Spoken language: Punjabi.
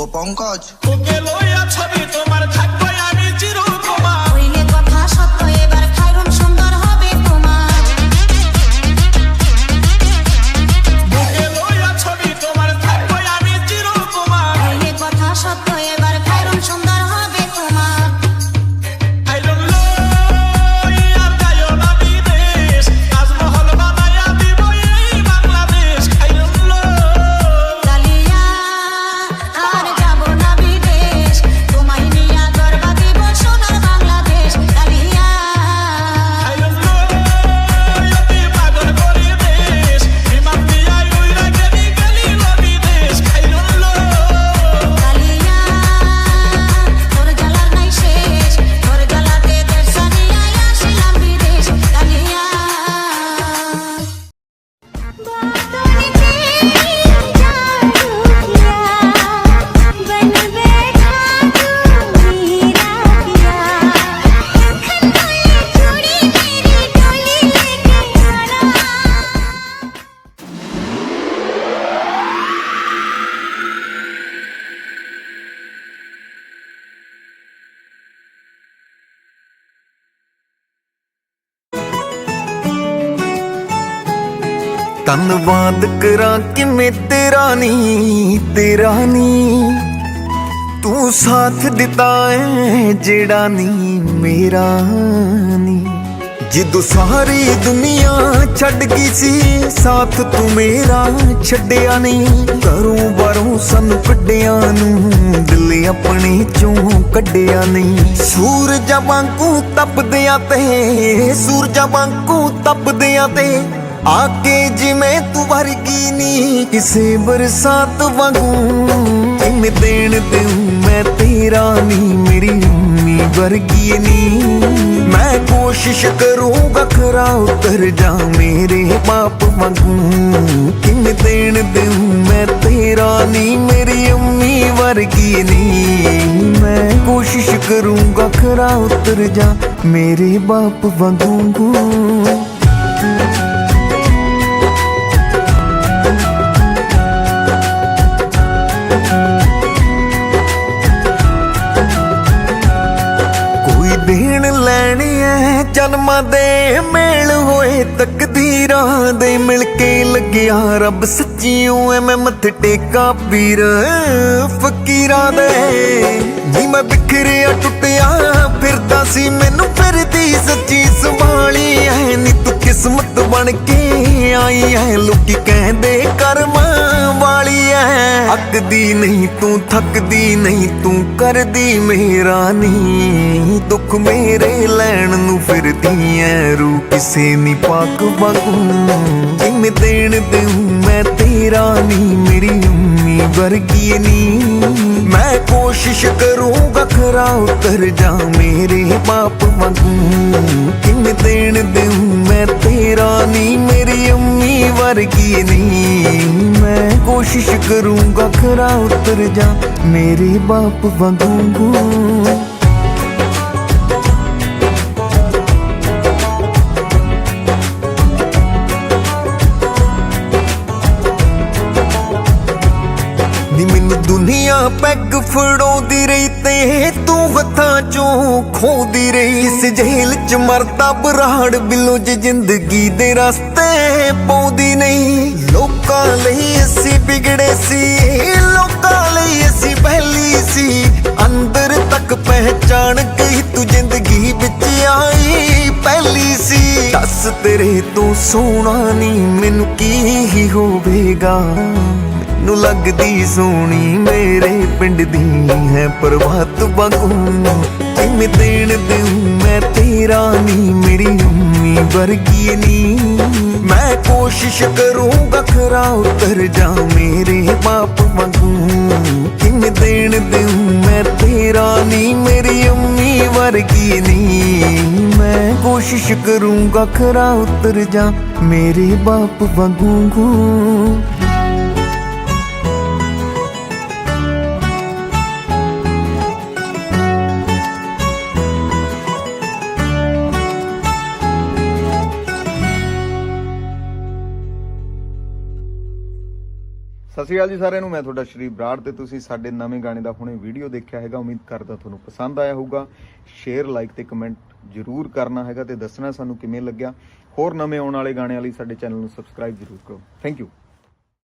ও পঙ্কজ ওকে লইয়া ছবি তোমার থাকবে আমি চিরকুমার হইলে কথা সত্য এবার খাইরুন সুন্দর হবে তোমার ওকে লইয়া ছবি তোমার থাকবে আমি চিরকুমার হইলে কথা সত্য এবার খাইরুন সুন্দর হবে তোমার আইলন লইয়া যাইও না বিদেশ তাজমহল বানাইয়া দিব এই বাংলাদেশ আইলন কালিয়া আর যাব না বিদেশ তোমায় নিয়া গর্বা দিব সোনার বাংলাদেশ কালিয়া আইলন লইয়া পাগল করে দেশ বিমান দিয়া উইরা গেলি গেলি বিদেশ আইলন কালিয়া তোর জ্বালার নাই শেষ তোর জ্বালাতে দেশ ছাড়িয়া আসিলাম বিদেশ কালিয়া ਧੰਨਵਾਦ ਕਰਾਂ ਕਿਵੇਂ ਤੇਰਾ ਨੀ ਤੂੰ ਸਾਥ ਦਿੱਤਾ ਏ ਜਿਹੜਾ ਨੀ ਮੇਰਾ ਨੀ ਜਦੋਂ ਸਾਰੀ ਦੁਨੀਆ ਛੱਡ ਗਈ ਸੀ ਸਾਥ ਤੂੰ ਮੇਰਾ ਛੱਡਿਆ ਨਹੀਂ ਘਰੋਂ ਬਾਹਰੋਂ ਸਾਨੂੰ ਕੱਢਿਆ ਨੂੰ ਦਿਲ ਆਪਣੇ ਚੋਂ ਕੱਢਿਆ ਨਹੀਂ ਸੂਰਜਾਂ ਵਾਂਗੂ ਤਪਦਿਆਂ ਤੇ ਆਕੇ ਜਿਵੇਂ ਤੂੰ ਵਰਗੀ ਨੀ ਕਿਸੇ ਬਰਸਾਤ ਵਾਂਗੂ ਕਿਵੇਂ ਦੇਣ ਦੇਉ ਮੈਂ ਤੇਰਾ ਨੀ ਮੇਰੀ ਅੰਮੀ ਵਰਗੀ ਨੀ मैं कोशिश करूंगा खरा उतर जा मेरे बाप वांगू किन देन दूं मैं तेरा नी मेरी अम्मी वर्गी नी मैं कोशिश करूंगा खरा उतर जा मेरे बाप वांगू ਦੇਣ ਲੈਣੇ ਐ ਜਨਮਾਂ ਦੇ ਮੇਲ ਹੋਏ ਤਕਦੀਰਾਂ ਦੇ ਮਿਲ ਕੇ ਲੱਗਿਆ ਰੱਬ ਸੱਚੀਓ ਐ ਮੈਂ ਮੱਥੇ ਟੇਕਾਂ ਪੀਰ ਫਕੀਰਾਂ ਦੇ ਨੀ ਮੈਂ ਬਿਖਰਿਆ ਟੁੱਟਿਆ ਫਿਰਦਾ ਸੀ ਮੈਨੂੰ ਫਿਰਦੀ ਸੱਚੀ ਸੰਭਾਲੀ ਐ ਨੀ ਤੂੰ ਕਿਸਮਤ ਬਣ ਕੇ ਆਈ ਐ ਲੋਕੀ ਕਹਿੰਦੇ ਕਰਮਾਂ ਵਾਲੀ ਐ ਅੱਕਦੀ ਨਹੀਂ ਤੂੰ ਥੱਕਦੀ ਨਹੀਂ ਤੂੰ ਕਰਦੀ ਮੇਰਾ ਨੀ ਦੁੱਖ ਮੇਰੇ ਲੈਣ ਨੂੰ ਫਿਰਦੀ ਐ ਰੂ ਕਿਸੇ ਨੀ ਪਾਕ ਵਾਂਗੂ ਜਿਵੇਂ ਦੇਣ ਦੇਉ ਮੈਂ ਤੇਰਾ ਨੀ ਮੇਰੀ ਅੰਮੀ ਵਰਗੀ ਨੀ ਮੈਂ ਕੋਸ਼ਿਸ਼ ਕਰੂੰਗਾ ਖਰਾ ਉਤਰ ਜਾ ਮੇਰੇ ਬਾਪ ਵਾਂਗੂ ਕਿਵੇਂ ਦੇਣ ਦੇਉ ਮੈਂ ਤੇਰਾ ਨੀ ਮੇਰੀ ਅੰਮੀ ਵਰਗੀ ਨੀ ਮੈਂ ਕੋਸ਼ਿਸ਼ ਕਰੂੰਗਾ ਖਰਾ ਉਤਰ ਜਾ ਮੇਰੇ ਬਾਪ ਵਾਂਗੂ ਨੀ ਮੈਨੂੰ ਦੁਨੀਆ ਪੈਗ ਫੜਾਉਂਦੀ ਰਹੀ ਤੇ ਤੂੰ ਹੱਥਾਂ ਚੋਂ ਖੋਦੀ ਰਹੀ ਇਸ ਜੇਲ੍ਹ ਚ ਮਰਦਾ ਬਰਾੜ ਬਿੱਲੋ ਜੇ ਜ਼ਿੰਦਗੀ ਦੇ ਰਸਤੇ ਪਾਉਂਦੀ ਨਹੀਂ ਲੋਕਾਂ ਲਈ ਅਸੀਂ ਵਿਗੜੇ ਸੀ ਲੋਕਾਂ ਲਈ ਅਸੀਂ ਪਹਿਲੀ ਸੀ ਅੰਦਰ ਤੱਕ ਪਹਿਚਾਣ ਗਈ ਤੂੰ ਜ਼ਿੰਦਗੀ ਵਿੱਚ ਆਈ ਪਹਿਲੀ ਸੀ ਦੱਸ ਤੇਰੇ ਤੋਂ ਸੋਹਣਾ ਨਹੀਂ ਮੈਨੂੰ ਕੀ ਹੋਵੇਗਾ ਨੂੰ ਲੱਗਦੀ ਸੋਹਣੀ ਮੇਰੇ ਪਿੰਡ ਦੀ ਹੈ ਪ੍ਰਭਾਤ ਵਾਂਗੂ ਕਿਵੇਂ ਦੇਣ ਦੇਉ ਮੈਂ ਤੇਰਾ ਨੀ ਮੇਰੀ ਅੰਮੀ ਵਰਗੀ ਨੀ ਮੈਂ ਕੋਸ਼ਿਸ਼ ਕਰੂੰਗਾ ਖਰਾ ਉਤਰ ਜਾ ਮੇਰੇ ਬਾਪ ਵਾਂਗੂ ਕਿਵੇਂ ਦੇਣ ਦੇਉ ਮੈਂ ਤੇਰਾ ਨੀ ਮੇਰੀ ਅੰਮੀ ਵਰਗੀ ਨੀ ਮੈਂ ਕੋਸ਼ਿਸ਼ ਕਰੂੰਗਾ ਖਰਾ ਉਤਰ ਜਾ ਮੇਰੇ ਬਾਪ ਵਾਂਗੂ ਸਤਿ ਸ਼੍ਰੀ ਅਕਾਲ ਜੀ ਸਾਰਿਆਂ ਨੂੰ। ਮੈਂ ਤੁਹਾਡਾ ਸ਼੍ਰੀ ਬਰਾੜ ਤੇ ਤੁਸੀਂ ਸਾਡੇ ਨਵੇਂ ਗਾਣੇ ਦਾ ਹੁਣੇ ਵੀਡੀਓ ਦੇਖਿਆ ਹੈਗਾ। ਉਮੀਦ ਕਰਦਾ ਤੁਹਾਨੂੰ ਪਸੰਦ ਆਇਆ ਹੋਊਗਾ। ਸ਼ੇਅਰ ਲਾਈਕ ਤੇ ਕਮੈਂਟ ਜ਼ਰੂਰ ਕਰਨਾ ਹੈਗਾ ਤੇ ਦੱਸਣਾ ਸਾਨੂੰ ਕਿਵੇਂ ਲੱਗਿਆ। ਹੋਰ ਨਵੇਂ ਆਉਣ ਵਾਲੇ ਗਾਣਿਆਂ ਲਈ ਸਾਡੇ ਚੈਨਲ ਨੂੰ ਸਬਸਕ੍ਰਾਈਬ ਜ਼ਰੂਰ ਕਰੋ। Thank you.